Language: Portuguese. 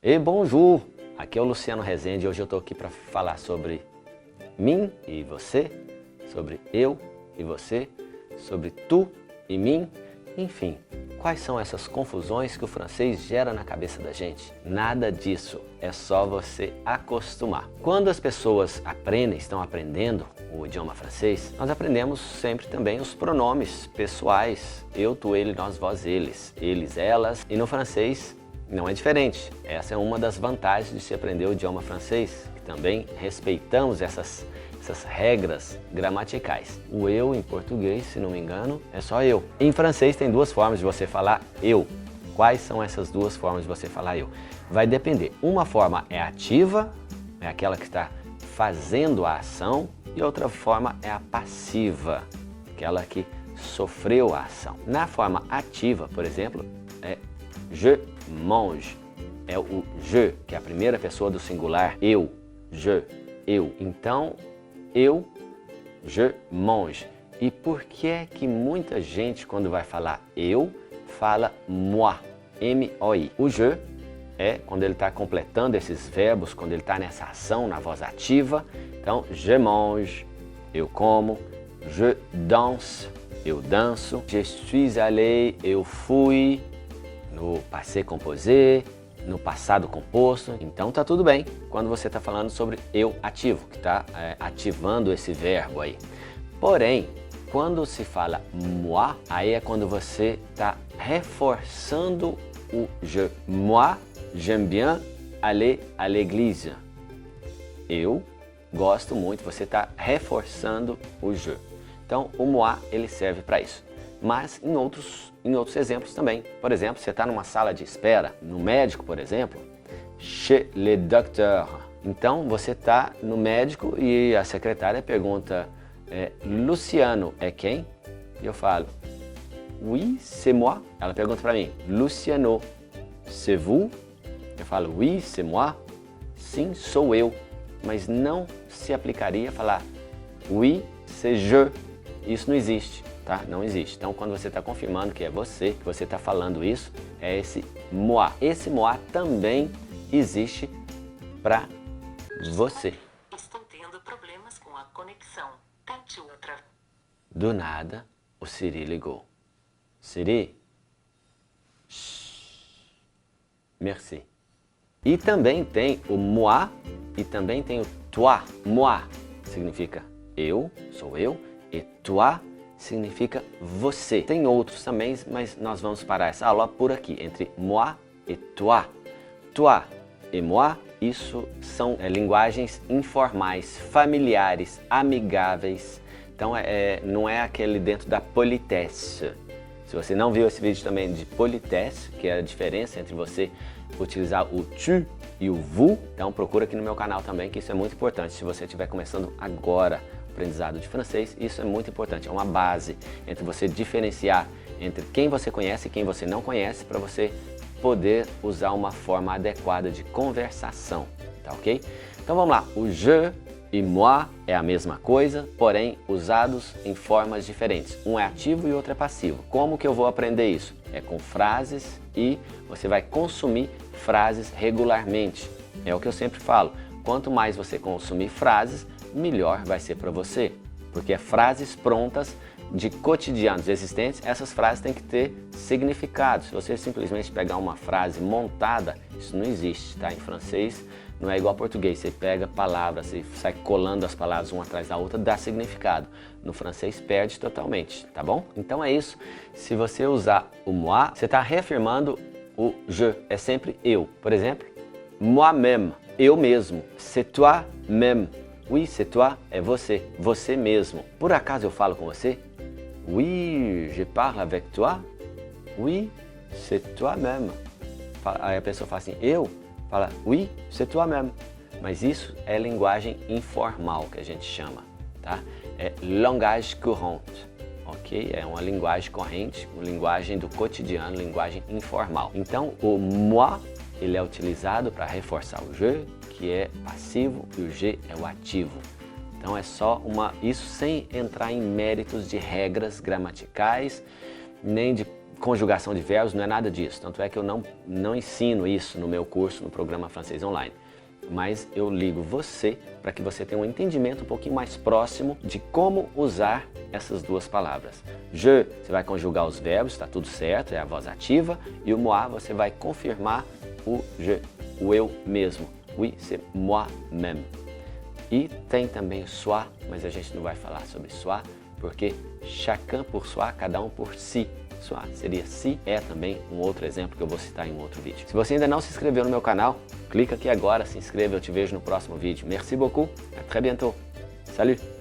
E bonjour! Aqui é o Luciano Rezende e hoje eu estou aqui para falar sobre mim e você, sobre eu e você, sobre tu e mim, enfim, quais são essas confusões que o francês gera na cabeça da gente? Nada disso, é só você acostumar. Quando as pessoas estão aprendendo o idioma francês, nós aprendemos sempre também os pronomes pessoais, eu, tu, ele, nós, vós, eles, elas, e no francês não é diferente. Essa é uma das vantagens de se aprender o idioma francês, que também respeitamos essas regras gramaticais. O eu em português, se não me engano, é só eu. Em francês tem duas formas de você falar eu. Quais são essas duas formas de você falar eu? Vai depender. Uma forma é ativa, é aquela que está fazendo a ação, e outra forma é a passiva, aquela que sofreu a ação. Na forma ativa, por exemplo, é je mange. É o je, que é a primeira pessoa do singular, eu, je, eu. Então, eu, je mange. E por que é que muita gente, quando vai falar eu, fala moi, M-O-I? O je é quando ele está completando esses verbos, quando ele está nessa ação, na voz ativa. Então, je mange, eu como, je danse, eu danço, je suis allé, eu fui, no passé composé, no passado composto. Então tá tudo bem quando você está falando sobre eu ativo, que está ativando esse verbo aí. Porém, quando se fala moi, aí é quando você está reforçando o je. Moi, j'aime bien aller à l'église. Eu gosto muito, você está reforçando o je. Então o moi ele serve para isso. Mas em outros exemplos também. Por exemplo, você está numa sala de espera, no médico, por exemplo, chez le docteur. Então, você está no médico e a secretária pergunta, Luciano é quem? E eu falo, oui, c'est moi. Ela pergunta para mim, Luciano, c'est vous? Eu falo, oui, c'est moi. Sim, sou eu. Mas não se aplicaria falar, oui, c'est je. Isso não existe. Tá? Não existe. Então, quando você está confirmando que é você, que você está falando isso, é esse moi. Esse moi também existe para você. Estou tendo problemas com a conexão. Tente outra. Do nada, o Siri ligou. Siri? Merci. E também tem o moi e também tem o toi. Moi significa eu, sou eu, e toi significa você. Tem outros também, mas nós vamos parar essa aula por aqui, entre moi e toi. Toi e moi, isso são linguagens informais, familiares, amigáveis. Então, não é aquele dentro da politesse. Se você não viu esse vídeo também de politesse, que é a diferença entre você utilizar o tu e o vous, então procura aqui no meu canal também, que isso é muito importante. Se você estiver começando agora aprendizado de francês, isso é muito importante, é uma base entre você diferenciar entre quem você conhece e quem você não conhece para você poder usar uma forma adequada de conversação, tá ok? Então vamos lá, o je e moi é a mesma coisa, porém usados em formas diferentes. Um é ativo e outro é passivo. Como que eu vou aprender isso? É com frases e você vai consumir frases regularmente. É o que eu sempre falo, quanto mais você consumir frases, melhor vai ser para você, porque frases prontas de cotidianos existentes, essas frases têm que ter significado. Se você simplesmente pegar uma frase montada, isso não existe, tá? Em francês não é igual ao português, você pega palavras e sai colando as palavras uma atrás da outra, dá significado. No francês perde totalmente, tá bom? Então é isso, se você usar o moi, você está reafirmando o je, é sempre eu. Por exemplo, moi-même, eu mesmo, c'est toi-même. Oui, c'est toi, é você, você mesmo. Por acaso eu falo com você? Oui, je parle avec toi. Oui, c'est toi-même. Aí a pessoa fala assim, eu? Fala, oui, c'est toi-même. Mas isso é linguagem informal que a gente chama, tá? É langage courante, ok? É uma linguagem corrente, uma linguagem do cotidiano, linguagem informal. Então, o moi, ele é utilizado para reforçar o je, que é passivo, e o je é o ativo. Então é só isso sem entrar em méritos de regras gramaticais, nem de conjugação de verbos, não é nada disso. Tanto é que eu não ensino isso no meu curso, no programa Francês Online. Mas eu ligo você para que você tenha um entendimento um pouquinho mais próximo de como usar essas duas palavras. Je, você vai conjugar os verbos, está tudo certo, é a voz ativa. E o moi, você vai confirmar o je, o eu mesmo. Oui, c'est moi-même. E tem também soi, mas a gente não vai falar sobre soi, porque chacun pour soi, cada um por si. Soi seria si, é também um outro exemplo que eu vou citar em um outro vídeo. Se você ainda não se inscreveu no meu canal, clica aqui agora, se inscreva, eu te vejo no próximo vídeo. Merci beaucoup, à très bientôt. Salut!